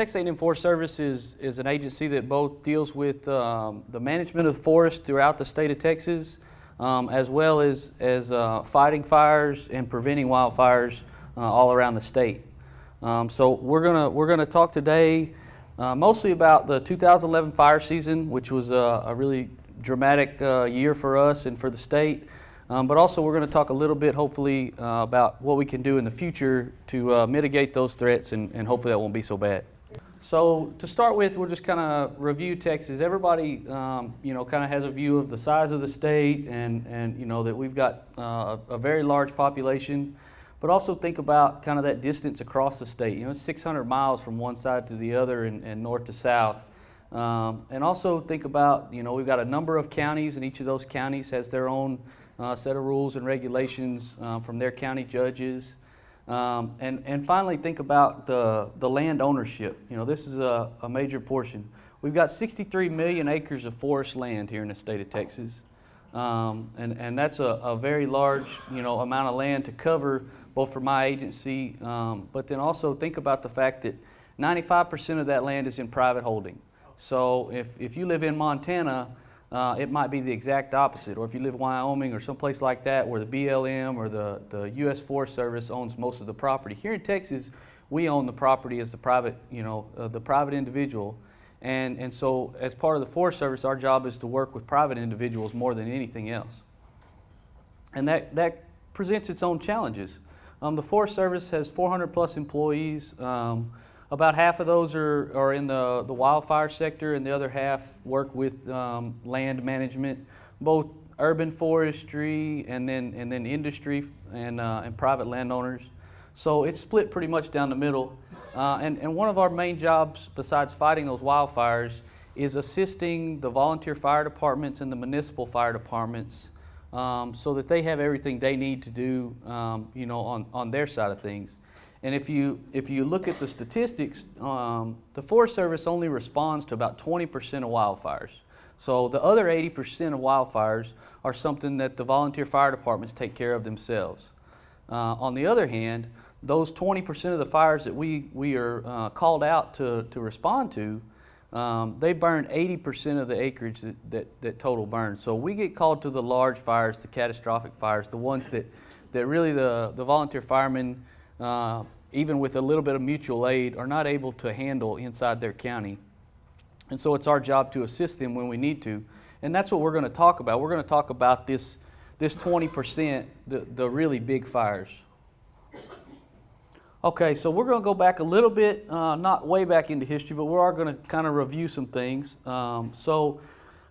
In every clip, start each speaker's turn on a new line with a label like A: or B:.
A: Texas A&M Forest Service is an agency that both deals with the management of the forest throughout the state of Texas, as well as fighting fires and preventing wildfires all around the state. So we're gonna talk today mostly about the 2011 fire season, which was a really dramatic year for us and for the state. But also we're going to talk a little bit, hopefully, about what we can do in the future to mitigate those threats, and hopefully that won't be so bad. So to start with, we'll just kind of review Texas. Everybody, you know, kind of has a view of the size of the state, and you know that we've got a very large population. But also think about kind of that distance across the state. You know, it's 600 miles from one side to the other and north to south. And also think about, you know, we've got a number of counties, and each of those counties has their own set of rules and regulations from their county judges. And finally, think about the land ownership. You know, this is a major portion. We've got 63 million acres of forest land here in the state of Texas. And that's a very large, you know, amount of land to cover, both for my agency, but then also think about the fact that 95% of that land is in private holding. So if you live in Montana, it might be the exact opposite. Or if you live in Wyoming or someplace like that where the BLM or the U.S. Forest Service owns most of the property. Here in Texas, we own the property as the private, you know, the private individual. And so as part of the Forest Service, our job is to work with private individuals more than anything else. And that presents its own challenges. The Forest Service has 400 plus employees. About half of those are in the wildfire sector, and the other half work with land management, both urban forestry and then industry and private landowners. So it's split pretty much down the middle. And one of our main jobs, besides fighting those wildfires, is assisting the volunteer fire departments and the municipal fire departments so that they have everything they need to do, you know, on their side of things. And if you look at the statistics, the Forest Service only responds to about 20% of wildfires. So the other 80% of wildfires are something that the volunteer fire departments take care of themselves. On the other hand, those 20% of the fires that we are called out to respond to, they burn 80% of the acreage that total burns. So we get called to the large fires, the catastrophic fires, the ones that really the volunteer firemen, even with a little bit of mutual aid, are not able to handle inside their county. And so it's our job to assist them when we need to. And that's what we're going to talk about. We're going to talk about this 20%, the really big fires. Okay, so we're going to go back a little bit, not way back into history, but we are going to kind of review some things. So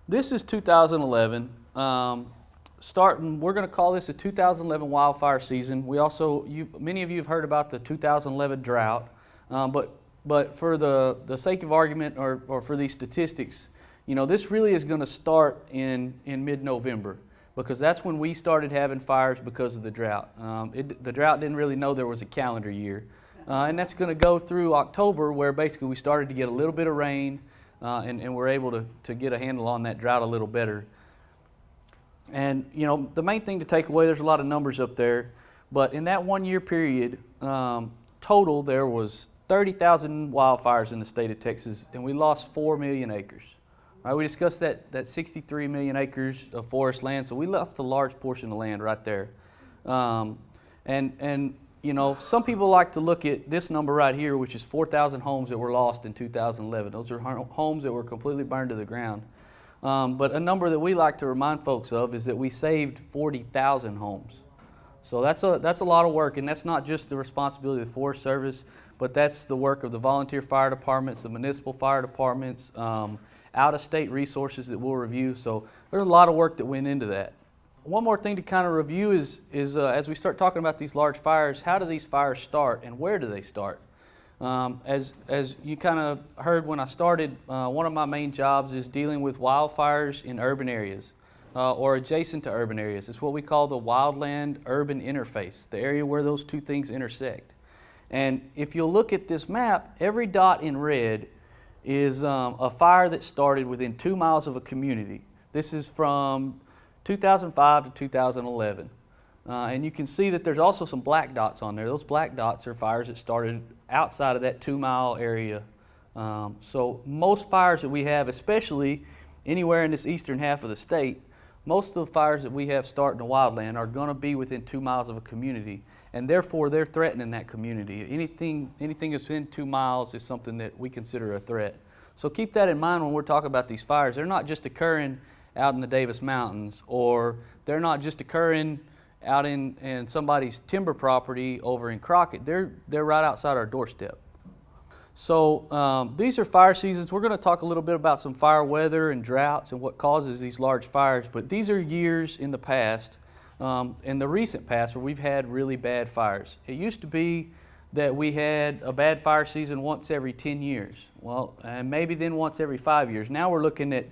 A: this is 2011. We're going to call this a 2011 wildfire season. We also, many of you have heard about the 2011 drought, but for the sake of argument or for these statistics, you know, this really is going to start in mid-November, because that's when we started having fires because of the drought. The drought didn't really know there was a calendar year. And that's going to go through October, where basically we started to get a little bit of rain, and we're able to get a handle on that drought a little better. And, you know, the main thing to take away, there's a lot of numbers up there, but in that 1 year period, total there was 30,000 wildfires in the state of Texas, and we lost 4 million acres. All right, we discussed that 63 million acres of forest land, so we lost a large portion of land right there. And you know, some people like to look at this number right here, which is 4,000 homes that were lost in 2011. Those are homes that were completely burned to the ground. But a number that we like to remind folks of is that we saved 40,000 homes. So that's a lot of work, and that's not just the responsibility of the Forest Service, but that's the work of the volunteer fire departments, the municipal fire departments, out-of-state resources that we'll review. So there's a lot of work that went into that. One more thing to kind of review is as we start talking about these large fires, how do these fires start and where do they start? As you kind of heard when I started, one of my main jobs is dealing with wildfires in urban areas or adjacent to urban areas. It's what we call the wildland-urban interface, the area where those two things intersect. And if you'll look at this map, every dot in red is a fire that started within 2 miles of a community. This is from 2005 to 2011. And you can see that there's also some black dots on there. Those black dots are fires that started outside of that 2 mile area So most fires that we have, especially anywhere in this eastern half of the state, most of the fires that we have start in the wildland are going to be within 2 miles of a community, and therefore they're threatening that community. Anything that's within 2 miles is something that we consider a threat. So keep that in mind when we're talking about these fires. They're not just occurring out in the Davis Mountains, or they're not just occurring out in somebody's timber property over in Crockett. They're right outside our doorstep. So these are fire seasons. We're going to talk a little bit about some fire weather and droughts and what causes these large fires, but these are years in the past, in the recent past, where we've had really bad fires. It used to be that we had a bad fire season once every 10 years. Well, and maybe then once every 5 years. Now we're looking at,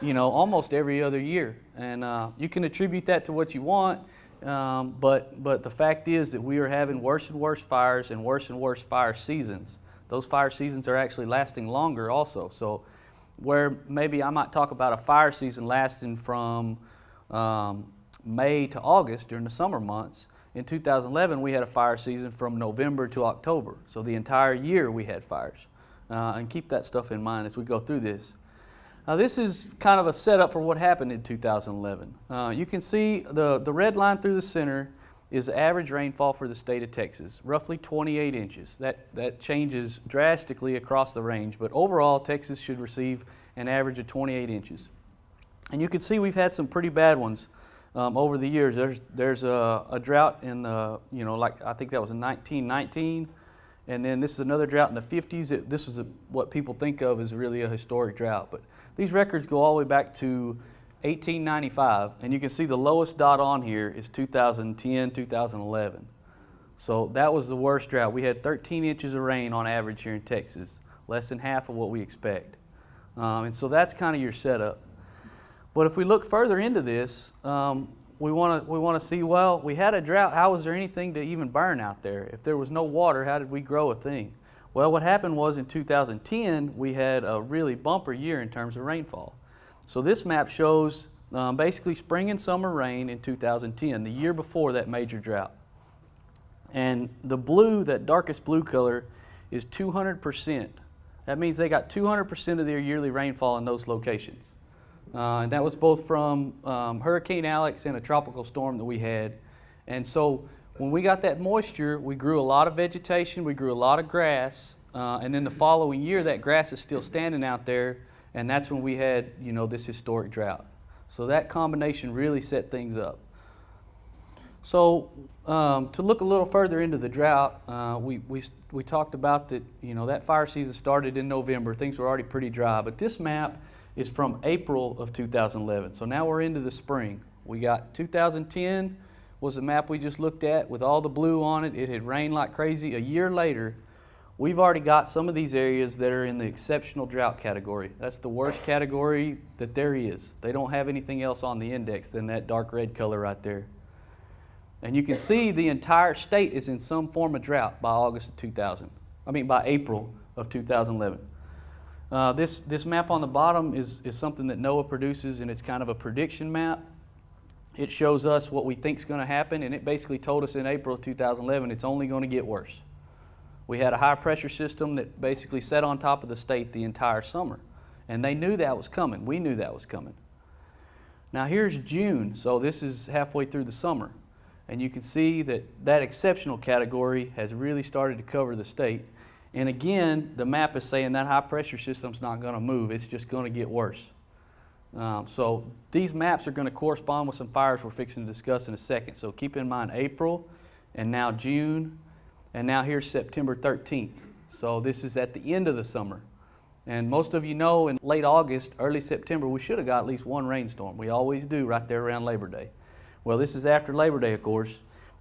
A: almost every other year. And you can attribute that to what you want, but the fact is that we are having worse and worse fires and worse fire seasons. Those fire seasons are actually lasting longer also. So where maybe I might talk about a fire season lasting from May to August during the summer months, in 2011 we had a fire season from November to October. So the entire year we had fires. And keep that stuff in mind as we go through this. Now this is kind of a setup for what happened in 2011. You can see the red line through the center is average rainfall for the state of Texas, roughly 28 inches. That changes drastically across the range, but overall Texas should receive an average of 28 inches. And you can see we've had some pretty bad ones over the years. There's a drought in the, like I think that was in 1919, and then this is another drought in the 50s. This was what people think of as really a historic drought, but these records go all the way back to 1895, and you can see the lowest dot on here is 2010, 2011. So that was the worst drought. We had 13 inches of rain on average here in Texas, less than half of what we expect. And so that's kind of your setup. But if we look further into this, we want to see, well, we had a drought. How was there anything to even burn out there? If there was no water, how did we grow a thing? Well, what happened was in 2010, we had a really bumper year in terms of rainfall. So this map shows basically spring and summer rain in 2010, the year before that major drought. And the blue, that darkest blue color, is 200%. That means they got 200% of their yearly rainfall in those locations. And that was both from Hurricane Alex and a tropical storm that we had. And so when we got that moisture, we grew a lot of vegetation, we grew a lot of grass, and then the following year that grass is still standing out there, and that's when we had, this historic drought. So that combination really set things up. So to look a little further into the drought, we talked about that, that fire season started in November. Things were already pretty dry, but this map is from April of 2011. So now we're into the spring. We got 2010 was the map we just looked at with all the blue on it. It had rained like crazy. A year later, we've already got some of these areas that are in the exceptional drought category. That's the worst category that there is. They don't have anything else on the index than that dark red color right there. And you can see the entire state is in some form of drought by by April of 2011. This map on the bottom is something that NOAA produces, and it's kind of a prediction map. It shows us what we think is going to happen, and it basically told us in April of 2011 it's only going to get worse. We had a high pressure system that basically sat on top of the state the entire summer, and they knew that was coming. We knew that was coming. Now here's June, so this is halfway through the summer, and you can see that exceptional category has really started to cover the state. And again, the map is saying that high pressure system's not going to move. It's just going to get worse. So these maps are going to correspond with some fires we're fixing to discuss in a second. So keep in mind April, and now June, and now here's September 13th. So this is at the end of the summer. And most of you know in late August, early September, we should have got at least one rainstorm. We always do right there around Labor Day. Well, this is after Labor Day, of course,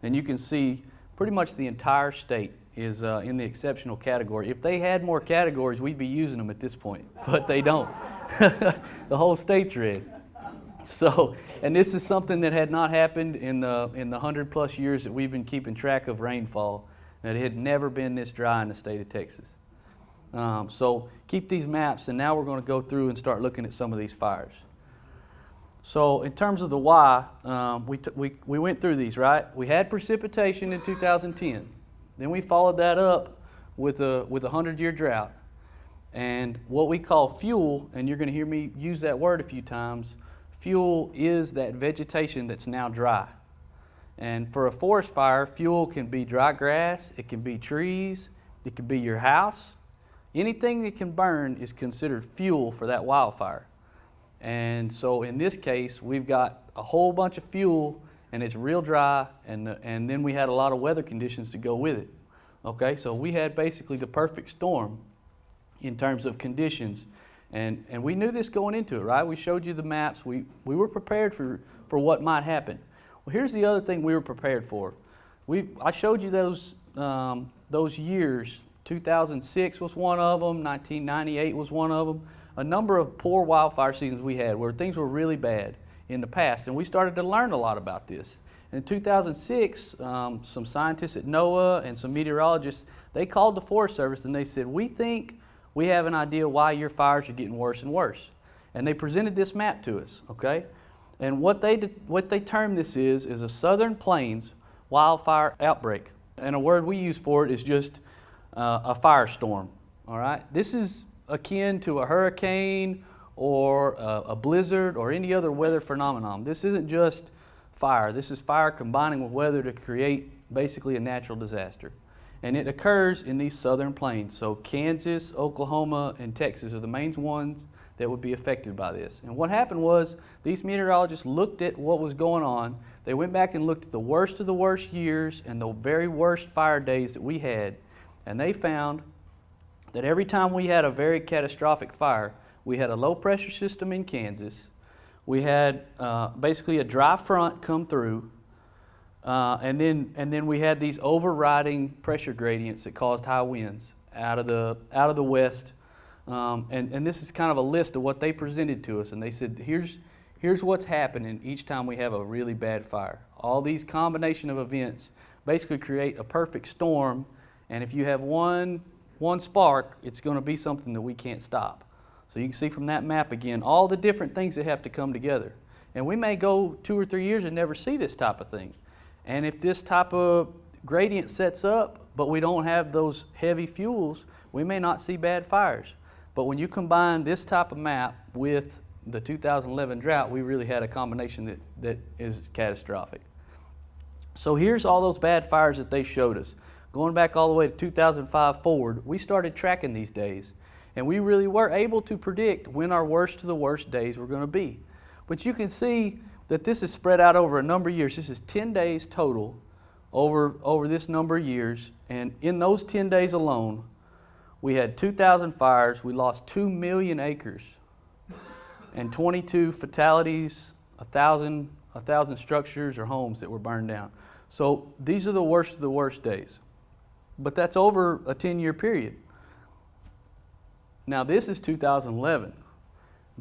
A: and you can see pretty much the entire state is in the exceptional category. If they had more categories, we'd be using them at this point, but they don't. The whole state's red. So, and this is something that had not happened in the 100+ years that we've been keeping track of rainfall. And it had never been this dry in the state of Texas. So keep these maps, and now we're going to go through and start looking at some of these fires. So in terms of the why, we went through these, right? We had precipitation in 2010. Then we followed that up with a 100-year drought. And what we call fuel, and you're going to hear me use that word a few times, fuel is that vegetation that's now dry. And for a forest fire, fuel can be dry grass, it can be trees, it can be your house. Anything that can burn is considered fuel for that wildfire. And so in this case, we've got a whole bunch of fuel, and it's real dry, and then we had a lot of weather conditions to go with it. Okay, so we had basically the perfect storm in terms of conditions, and we knew this going into it, right? We showed you the maps. We were prepared for what might happen. Well, here's the other thing we were prepared for. I showed you those years. 2006 was one of them. 1998 was one of them. A number of poor wildfire seasons we had where things were really bad in the past, and we started to learn a lot about this. In 2006, some scientists at NOAA and some meteorologists, they called the Forest Service and they said, we think we have an idea why your fires are getting worse and worse. And they presented this map to us, okay? And what they term this is a Southern Plains wildfire outbreak. And a word we use for it is just a firestorm, all right? This is akin to a hurricane or a blizzard or any other weather phenomenon. This isn't just fire. This is fire combining with weather to create basically a natural disaster. And it occurs in these southern plains. So Kansas, Oklahoma, and Texas are the main ones that would be affected by this. And what happened was these meteorologists looked at what was going on. They went back and looked at the worst of the worst years and the very worst fire days that we had. And they found that every time we had a very catastrophic fire, we had a low pressure system in Kansas. We had basically a dry front come through, and then we had these overriding pressure gradients that caused high winds out of the west. And this is kind of a list of what they presented to us, and they said, here's what's happening each time we have a really bad fire. All these combination of events basically create a perfect storm, and if you have one spark, it's going to be something that we can't stop. So you can see from that map again all the different things that have to come together. And we may go 2 or 3 years and never see this type of thing. And if this type of gradient sets up, but we don't have those heavy fuels, we may not see bad fires. But when you combine this type of map with the 2011 drought, we really had a combination that is catastrophic. So here's all those bad fires that they showed us. Going back all the way to 2005 forward, we started tracking these days. And we really were able to predict when our worst of the worst days were going to be. But you can see that this is spread out over a number of years. This is 10 days total over this number of years. And in those 10 days alone, we had 2,000 fires. We lost 2 million acres and 22 fatalities, 1,000 structures or homes that were burned down. So these are the worst of the worst days. But that's over a 10-year period. Now this is 2011.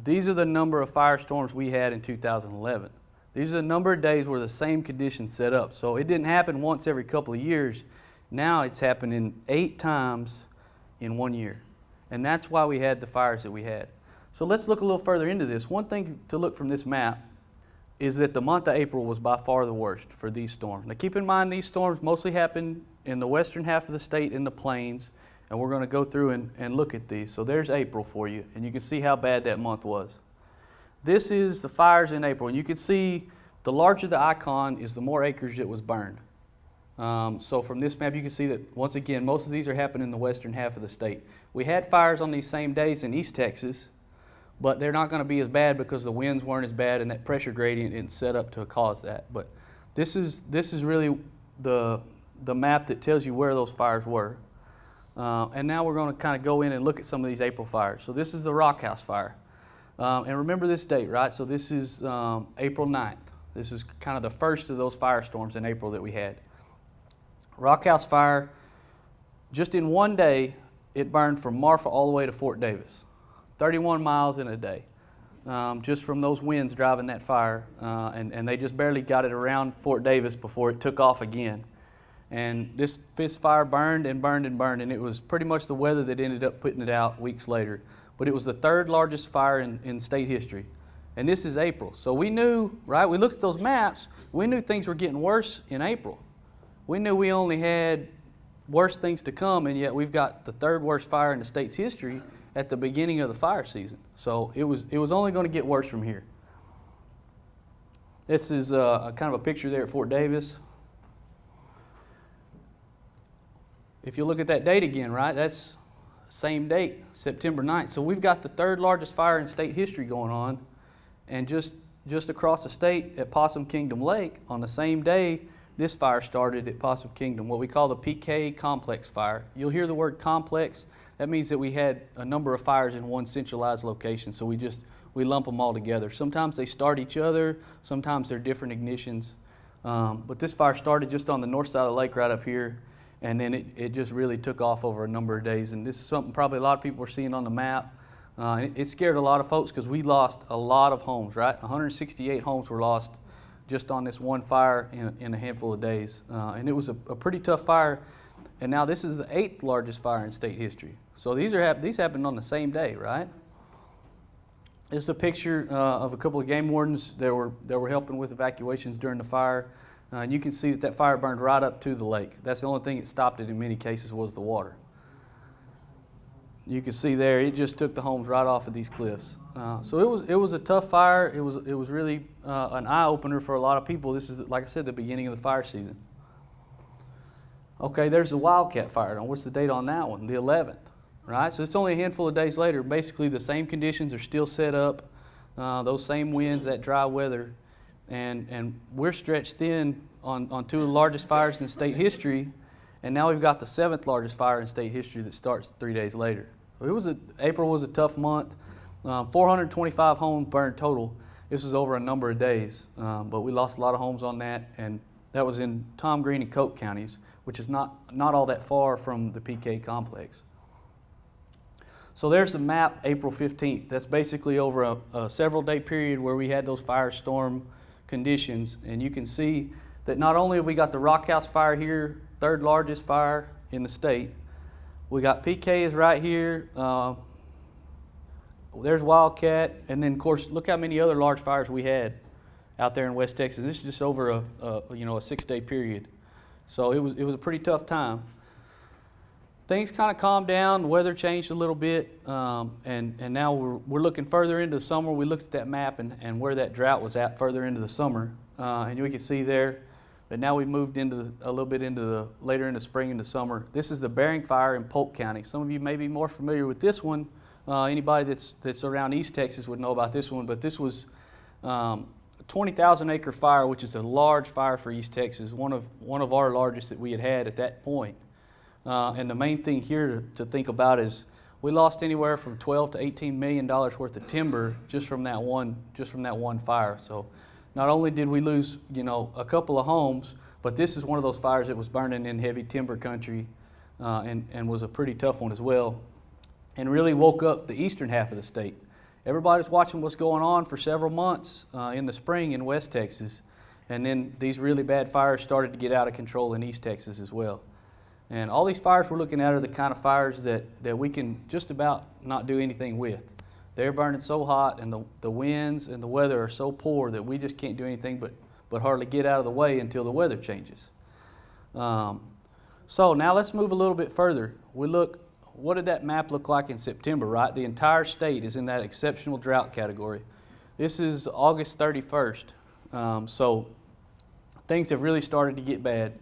A: These are the number of firestorms we had in 2011. These are the number of days where the same conditions set up. So it didn't happen once every couple of years. Now it's happening 8 times in 1 year. And that's why we had the fires that we had. So let's look a little further into this. One thing to look from this map is that the month of April was by far the worst for these storms. Now keep in mind these storms mostly happen in the western half of the state in the plains. And we're going to go through and look at these. So there's April for you, and you can see how bad that month was. This is the fires in April, and you can see the larger the icon is the more acres that was burned. So from this map you can see that, once again, most of these are happening in the western half of the state. We had fires on these same days in East Texas, but they're not going to be as bad because the winds weren't as bad and that pressure gradient isn't set up to cause that. But this is really the map that tells you where those fires were. And now we're going to kind of go in and look at some of these April fires. So this is the Rock House fire. And remember this date, right? So this is April 9th. This is kind of the first of those firestorms in April that we had. Rock House fire, just in one day, it burned from Marfa all the way to Fort Davis. 31 miles in a day. Just from those winds driving that fire. And they just barely got it around Fort Davis before it took off again. And this fire burned and burned and burned, and it was pretty much the weather that ended up putting it out weeks later. But it was the 3rd largest fire in state history. And this is April. So we knew, right, we looked at those maps, we knew things were getting worse in April. We knew we only had worse things to come, and yet we've got the 3rd worst fire in the state's history, at the beginning of the fire season. So it was only going to get worse from here. This is a kind of a picture there at Fort Davis. If you look at that date again, right, that's same date, September 9th. So we've got the third largest fire in state history going on, and just across the state at Possum Kingdom Lake, on the same day, this fire started at Possum Kingdom, what we call the PK complex fire. You'll hear the word complex. That means that we had a number of fires in one centralized location, so we lump them all together. Sometimes they start each other, sometimes they're different ignitions. But this fire started just on the north side of the lake right up here, and then it just really took off over a number of days. And this is something probably a lot of people are seeing on the map. It scared a lot of folks because we lost a lot of homes, right? 168 homes were lost just on this one fire in a handful of days. And it was a pretty tough fire. And now this is the 8th largest fire in state history. So these happened on the same day, right? This is a picture of a couple of game wardens that were helping with evacuations during the fire. And you can see that fire burned right up to the lake. That's the only thing that stopped it in many cases was the water. You can see there, it just took the homes right off of these cliffs. So it was a tough fire. It was really an eye opener for a lot of people. This is, like I said, the beginning of the fire season. Okay, there's the Wildcat fire. Now, what's the date on that one? The 11th, right? So it's only a handful of days later. Basically, the same conditions are still set up, those same winds, that dry weather, and we're stretched thin on two of the largest fires in state history. And now we've got the 7th largest fire in state history that starts 3 days later. So April was a tough month. 425 homes burned total. This was over a number of days, but we lost a lot of homes on that, and that was in Tom Green and Coke counties, which is not all that far from the PK complex. So there's the map, April 15th. That's basically over a several-day period where we had those firestorm conditions, and you can see that not only have we got the Rock House fire here, 3rd largest fire in the state. We got PK is right here. There's Wildcat, and then of course look how many other large fires we had out there in West Texas. This is just over a 6-day period. So it was a pretty tough time. Things kind of calmed down. The weather changed a little bit, and now we're looking further into the summer. We looked at that map and where that drought was at further into the summer, and we can see there. But now we've moved a little bit later into spring into summer. This is the Bering Fire in Polk County. Some of you may be more familiar with this one. Anybody that's around East Texas would know about this one. But this was a 20,000 acre fire, which is a large fire for East Texas, one of our largest that we had at that point. And the main thing here to think about is we lost anywhere from $12 to $18 million worth of timber just from that one fire. So not only did we lose, a couple of homes, but this is one of those fires that was burning in heavy timber country and was a pretty tough one as well, and really woke up the eastern half of the state. Everybody's watching what's going on for several months in the spring in West Texas, and then these really bad fires started to get out of control in East Texas as well. And all these fires we're looking at are the kind of fires that we can just about not do anything with. They're burning so hot, and the winds and the weather are so poor that we just can't do anything but hardly get out of the way until the weather changes. So now let's move a little bit further. What did that map look like in September, right? The entire state is in that exceptional drought category. This is August 31st, so things have really started to get bad.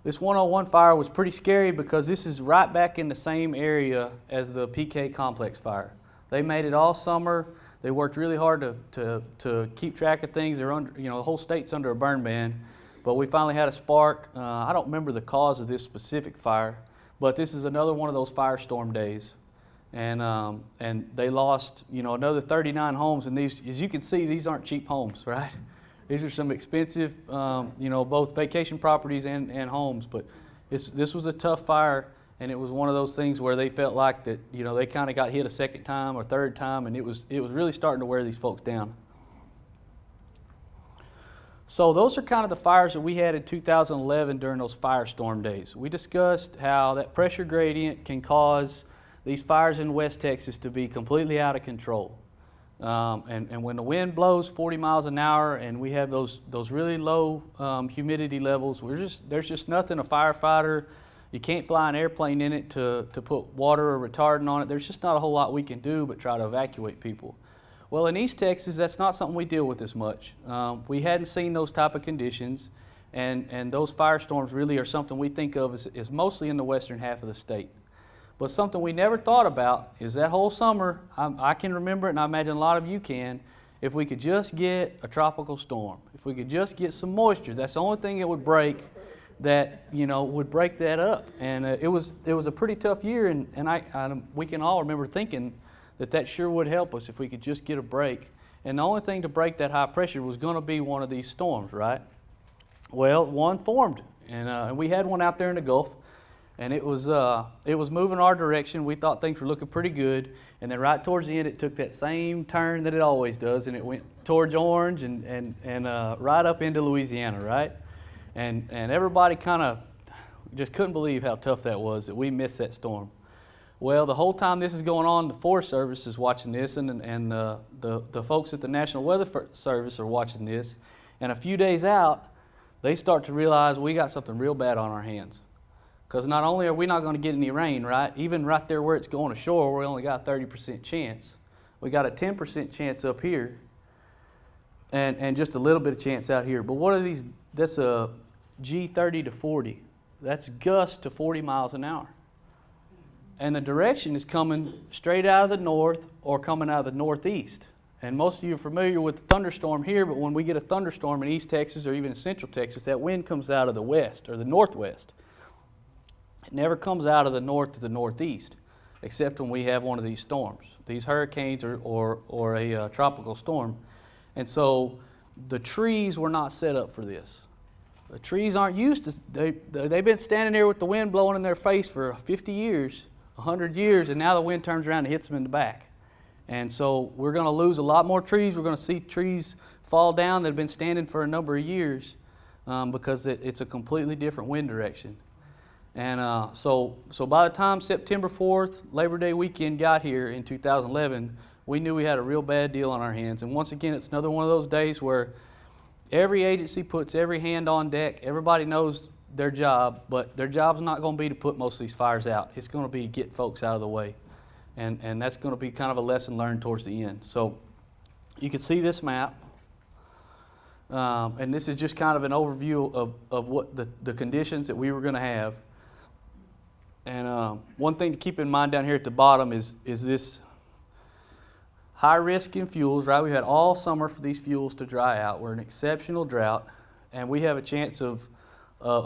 A: This 101 fire was pretty scary because this is right back in the same area as the PK complex fire. They made it all summer. They worked really hard to keep track of things. They're under, the whole state's under a burn ban, but we finally had a spark. I don't remember the cause of this specific fire, but this is another one of those firestorm days, and they lost another 39 homes. And these, as you can see, these aren't cheap homes, right? These are some expensive, both vacation properties and homes. But this was a tough fire. And it was one of those things where they felt like that, they kind of got hit a second time or third time, and it was really starting to wear these folks down. So those are kind of the fires that we had in 2011 during those firestorm days. We discussed how that pressure gradient can cause these fires in West Texas to be completely out of control. And when the wind blows 40 miles an hour and we have those really low humidity levels, there's just nothing a firefighter, You can't fly an airplane in it to put water or retardant on it. There's just not a whole lot we can do but try to evacuate people. Well, in East Texas, that's not something we deal with as much. We hadn't seen those type of conditions, and those firestorms really are something we think of as mostly in the western half of the state. But something we never thought about is that whole summer, I can remember it, and I imagine a lot of you can, if we could just get a tropical storm, if we could just get some moisture, that's the only thing that would break that, would break that up. And it was a pretty tough year, and we can all remember thinking that sure would help us if we could just get a break. And the only thing to break that high pressure was going to be one of these storms, right? Well, one formed, and we had one out there in the Gulf, and it was moving our direction. We thought things were looking pretty good, and then right towards the end, it took that same turn that it always does, and it went towards Orange and right up into Louisiana, right? And everybody kind of just couldn't believe how tough that was, that we missed that storm. Well, the whole time this is going on, the Forest Service is watching this, and the folks at the National Weather Service are watching this. And a few days out, they start to realize we got something real bad on our hands. Because not only are we not going to get any rain, right? Even right there where it's going ashore, we only got a 30% chance. We got a 10% chance up here, and just a little bit of chance out here. But what are these? That's a G30 to 40. That's gusts to 40 miles an hour. And the direction is coming straight out of the north or coming out of the northeast. And most of you are familiar with the thunderstorm here, but when we get a thunderstorm in East Texas or even in Central Texas, that wind comes out of the west or the northwest. It never comes out of the north to the northeast, except when we have one of these storms, these hurricanes or a tropical storm. And so the trees were not set up for this. The trees aren't used to, they've been standing there with the wind blowing in their face for 50 years, 100 years, and now the wind turns around and hits them in the back. And so we're going to lose a lot more trees. We're going to see trees fall down that have been standing for a number of years because it's a completely different wind direction. And so by the time September 4th, Labor Day weekend got here in 2011, we knew we had a real bad deal on our hands. And once again, it's another one of those days where every agency puts every hand on deck. Everybody knows their job, but their job's not going to be to put most of these fires out. It's going to be to get folks out of the way. And that's going to be kind of a lesson learned towards the end. So you can see this map. And this is just kind of an overview of what the conditions that we were going to have. And one thing to keep in mind down here at the bottom is this high risk in fuels, right? We've had all summer for these fuels to dry out. We're in exceptional drought, and we have a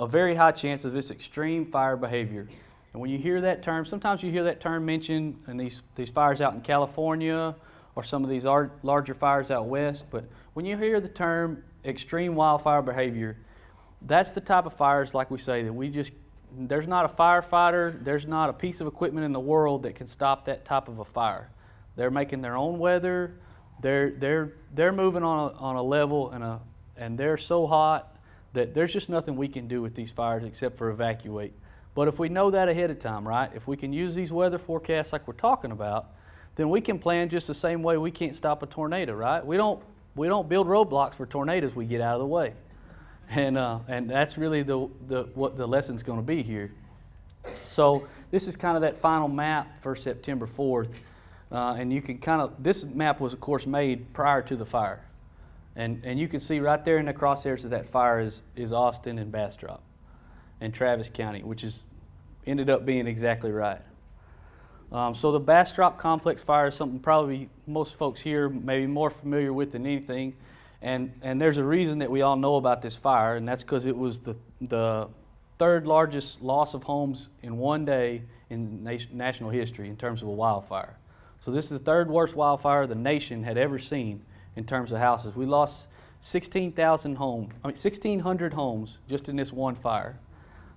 A: very high chance of this extreme fire behavior. And when you hear that term, sometimes you hear that term mentioned in these fires out in California or some of these larger fires out west, but when you hear the term extreme wildfire behavior, that's the type of fires, like we say, that there's not a firefighter, there's not a piece of equipment in the world that can stop that type of a fire. They're making their own weather, they're moving on a level and they're so hot that there's just nothing we can do with these fires except for evacuate. But if we know that ahead of time, right, if we can use these weather forecasts like we're talking about, then we can plan just the same way we can't stop a tornado, right? We don't build roadblocks for tornadoes, we get out of the way. And that's really what the lesson's going to be here. So this is kind of that final map for September 4th. And you can this map was of course made prior to the fire. And you can see right there in the crosshairs of that fire is Austin and Bastrop and Travis County, which ended up being exactly right. So the Bastrop Complex fire is something probably most folks here may be more familiar with than anything. And there's a reason that we all know about this fire, and that's because it was the third largest loss of homes in one day in national history in terms of a wildfire. So this is the third worst wildfire the nation had ever seen in terms of houses. We lost 1,600 homes just in this one fire.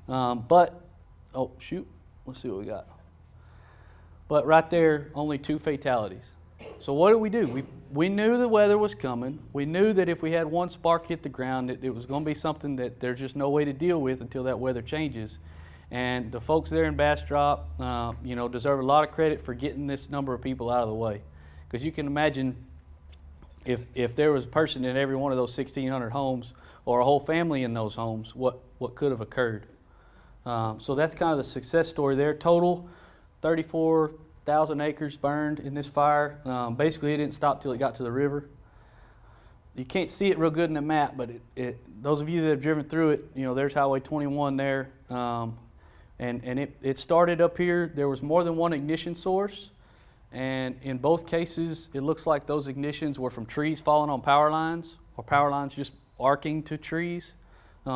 A: Let's see what we got. But right there, only 2 fatalities. So what did? We knew the weather was coming. We knew that if we had one spark hit the ground, it was going to be something that there's just no way to deal with until that weather changes. And the folks there in Bastrop, deserve a lot of credit for getting this number of people out of the way. Because you can imagine if there was a person in every one of those 1,600 homes or a whole family in those homes, what could have occurred. So that's kind of the success story there. Total 34,000 acres burned in this fire. Basically, it didn't stop till it got to the river. You can't see it real good in the map, but those of you that have driven through it, there's Highway 21 there. And it started up here. There was more than one ignition source. And in both cases, it looks like those ignitions were from trees falling on power lines, or power lines just arcing to trees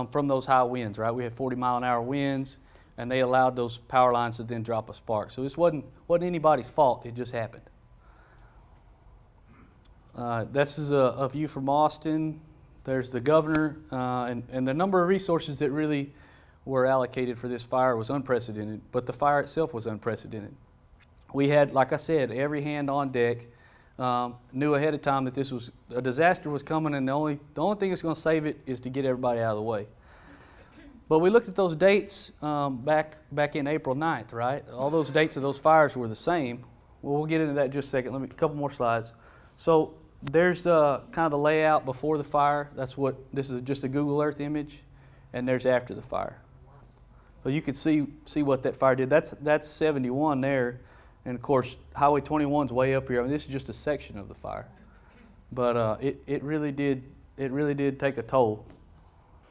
A: from those high winds, right? We had 40-mile-an-hour winds, and they allowed those power lines to then drop a spark. So this wasn't anybody's fault. It just happened. This is a view from Austin. There's the governor, and the number of resources that really were allocated for this fire was unprecedented, but the fire itself was unprecedented. We had, like I said, every hand on deck, knew ahead of time that a disaster was coming, and the only thing that's going to save it is to get everybody out of the way. But we looked at those dates back in April 9th, right? All those dates of those fires were the same. Well, we'll get into that in just a second. A couple more slides. So there's kind of the layout before the fire. This is just a Google Earth image, and there's after the fire. So you can see what that fire did. That's 71 there, and of course Highway 21's way up here. I mean, this is just a section of the fire, but it really did take a toll.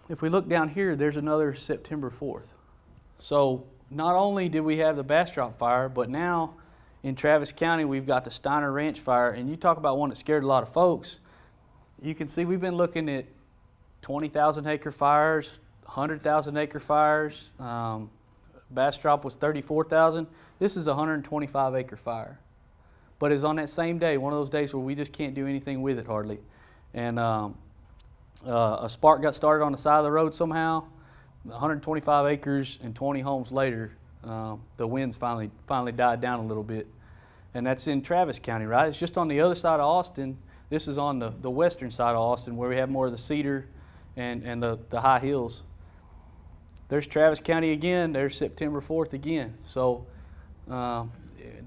A: If we look down here, there's another September 4th. So not only did we have the Bastrop fire, but now in Travis County we've got the Steiner Ranch fire, and you talk about one that scared a lot of folks. You can see we've been looking at 20,000 acre fires, 100,000 acre fires. Bastrop was 34,000. This is a 125 acre fire. But it's on that same day, one of those days where we just can't do anything with it hardly. And a spark got started on the side of the road somehow. 125 acres and 20 homes later, the winds finally died down a little bit. And that's in Travis County, right? It's just on the other side of Austin. This is on the western side of Austin, where we have more of the cedar and the high hills. There's Travis County again. There's September 4th again. So the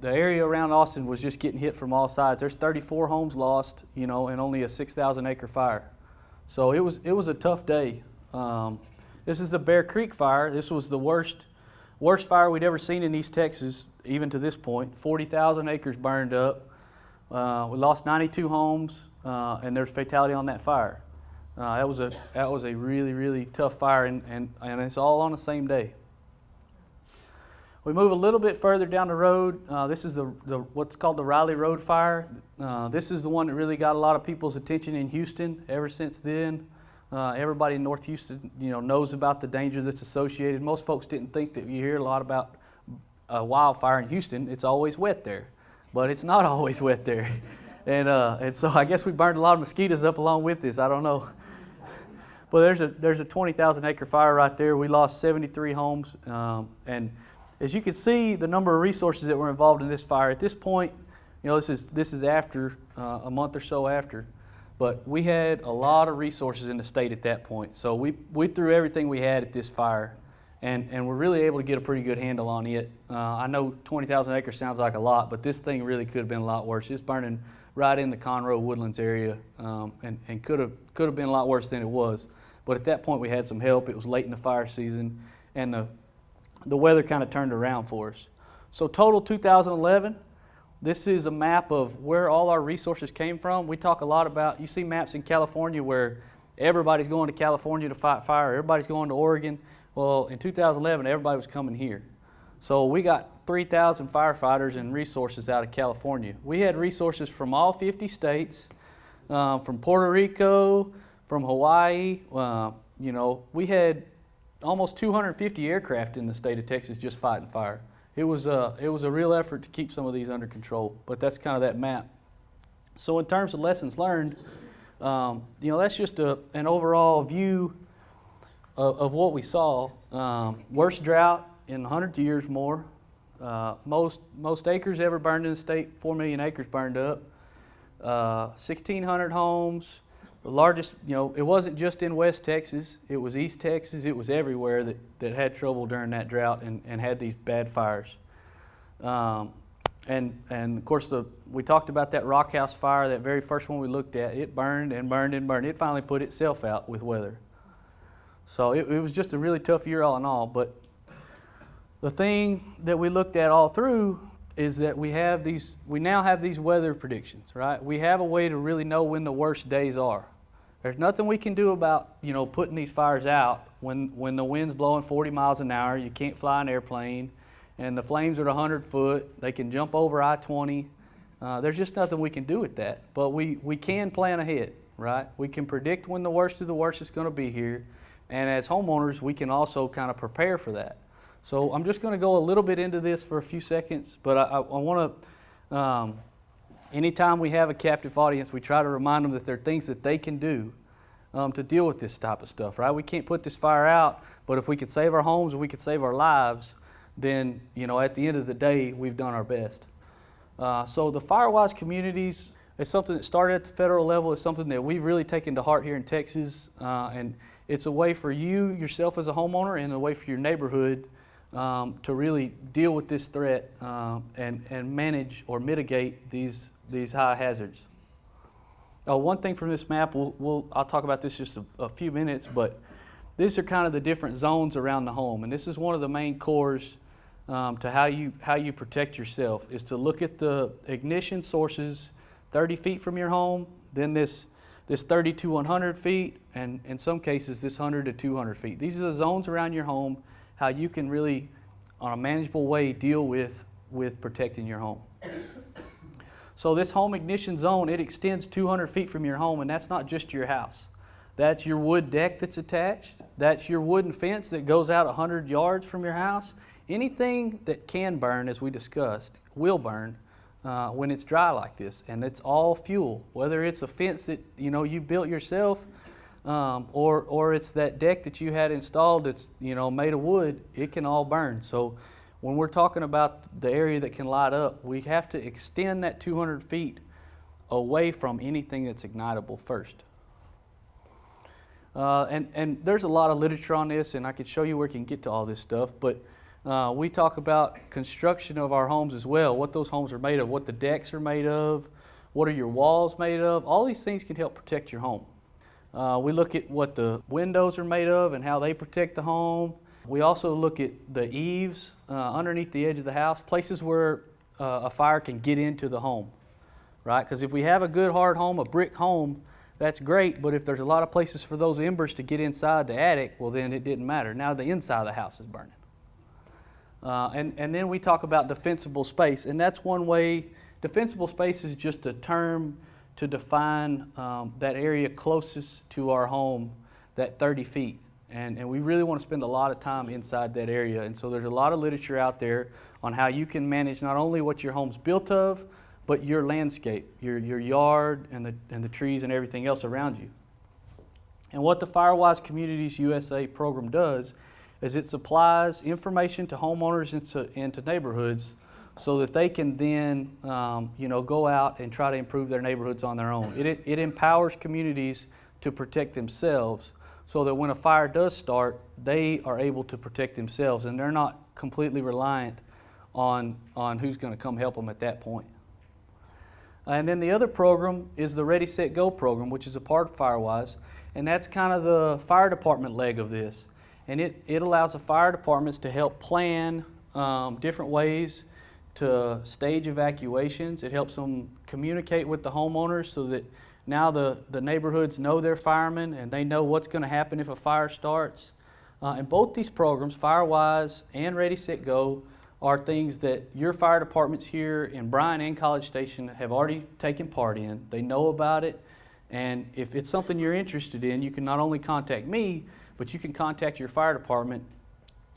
A: area around Austin was just getting hit from all sides. There's 34 homes lost, and only a 6,000 acre fire. So it was a tough day. This is the Bear Creek fire. This was the worst fire we'd ever seen in East Texas, even to this point. 40,000 acres burned up. We lost 92 homes, and there's fatality on that fire. That was a really, really tough fire, and it's all on the same day. We move a little bit further down the road. This is what's called the Riley Road fire. This is the one that really got a lot of people's attention in Houston. Ever since then, everybody in North Houston, knows about the danger that's associated. Most folks didn't think that you hear a lot about a wildfire in Houston. It's always wet there, but it's not always wet there. And so I guess we burned a lot of mosquitoes up along with this. I don't know. But there's a 20,000 acre fire right there. We lost 73 homes, and as you can see, the number of resources that were involved in this fire at this point, this is after a month or so after, but we had a lot of resources in the state at that point. So we threw everything we had at this fire, and we're really able to get a pretty good handle on it. I know 20,000 acres sounds like a lot, but this thing really could have been a lot worse. It's burning right in the Conroe Woodlands area, and could have been a lot worse than it was. But at that point, we had some help. It was late in the fire season, and the weather kind of turned around for us. So total 2011, this is a map of where all our resources came from. We talk a lot about, you see maps in California where everybody's going to California to fight fire, everybody's going to Oregon. Well, in 2011, everybody was coming here. So we got 3,000 firefighters and resources out of California. We had resources from all 50 states, from Puerto Rico, from Hawaii. We had almost 250 aircraft in the state of Texas just fighting fire. It was a real effort to keep some of these under control, but that's kind of that map. So in terms of lessons learned, that's just an overall view of what we saw. Worst drought in 100 years more. Most acres ever burned in the state, 4 million acres burned up. 1,600 homes. The largest, it wasn't just in West Texas, it was East Texas, it was everywhere that had trouble during that drought and had these bad fires. And of course, we talked about that Rock House fire, that very first one we looked at. It burned and burned and burned. It finally put itself out with weather. So it was just a really tough year all in all. But The thing that we looked at all through is that we now have these weather predictions, right? We have a way to really know when the worst days are. There's nothing we can do about, putting these fires out when the wind's blowing 40 miles an hour, you can't fly an airplane, and the flames are at 100 foot, they can jump over I-20. There's just nothing we can do with that, but we can plan ahead, right? We can predict when the worst of the worst is going to be here, and as homeowners, we can also kind of prepare for that. So I'm just going to go a little bit into this for a few seconds, but I want to, anytime we have a captive audience, we try to remind them that there are things that they can do to deal with this type of stuff, right? We can't put this fire out, but if we could save our homes and we could save our lives, then, at the end of the day, we've done our best. So the FireWise communities is something that started at the federal level. It's something that we've really taken to heart here in Texas, and it's a way for you, yourself as a homeowner, and a way for your neighborhood to really deal with this threat and manage or mitigate these high hazards. One thing from this map, I'll talk about this just a few minutes, but these are kind of the different zones around the home, and this is one of the main cores to how you protect yourself, is to look at the ignition sources 30 feet from your home, then this 30 to 100 feet, and in some cases this 100 to 200 feet. These are the zones around your home, how you can really, on a manageable way, deal with protecting your home. So this home ignition zone, it extends 200 feet from your home, and that's not just your house. That's your wood deck that's attached. That's your wooden fence that goes out 100 yards from your house. Anything that can burn, as we discussed, will burn when it's dry like this, and it's all fuel. Whether it's a fence that you built yourself, or it's that deck that you had installed that's made of wood, it can all burn. So when we're talking about the area that can light up, we have to extend that 200 feet away from anything that's ignitable first. And there's a lot of literature on this, and I could show you where we can get to all this stuff, but we talk about construction of our homes as well, what those homes are made of, what the decks are made of, what are your walls made of. All these things can help protect your home. We look at what the windows are made of and how they protect the home. We also look at the eaves underneath the edge of the house, places where a fire can get into the home, right? Because if we have a good hard home, a brick home, that's great, but if there's a lot of places for those embers to get inside the attic, well then it didn't matter. Now the inside of the house is burning. And then we talk about defensible space, and that's one way. Defensible space is just a term to define that area closest to our home, that 30 feet. And we really want to spend a lot of time inside that area. And so there's a lot of literature out there on how you can manage not only what your home's built of, but your landscape, your yard and the trees and everything else around you. And what the FireWise Communities USA program does is it supplies information to homeowners and to neighborhoods so that they can then go out and try to improve their neighborhoods on their own. It empowers communities to protect themselves so that when a fire does start, they are able to protect themselves and they're not completely reliant on who's going to come help them at that point. And then the other program is the Ready, Set, Go program, which is a part of FireWise, and that's kind of the fire department leg of this. And it allows the fire departments to help plan different ways to stage evacuations. It helps them communicate with the homeowners so that now the neighborhoods know their firemen and they know what's going to happen if a fire starts. And both these programs, FireWise and Ready, Set, Go, are things that your fire departments here in Bryan and College Station have already taken part in. They know about it, and if it's something you're interested in, you can not only contact me, but you can contact your fire department,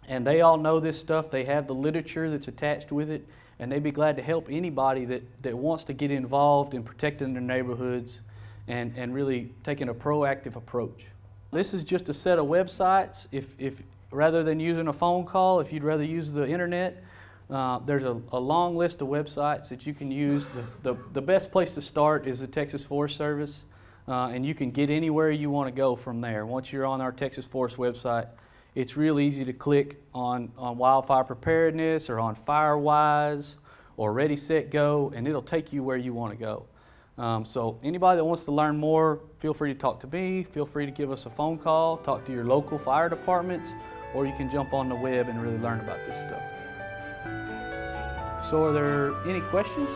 A: and they all know this stuff. They have the literature that's attached with it, and they'd be glad to help anybody that wants to get involved in protecting their neighborhoods and really taking a proactive approach. This is just a set of websites. If rather than using a phone call, if you'd rather use the internet, there's a long list of websites that you can use. The best place to start is the Texas Forest Service, and you can get anywhere you want to go from there. Once you're on our Texas Forest website, it's real easy to click on wildfire preparedness or on FireWise or Ready, Set, Go, and it'll take you where you want to go. So anybody that wants to learn more, feel free to talk to me, feel free to give us a phone call, talk to your local fire departments, or you can jump on the web and really learn about this stuff. So are there any questions?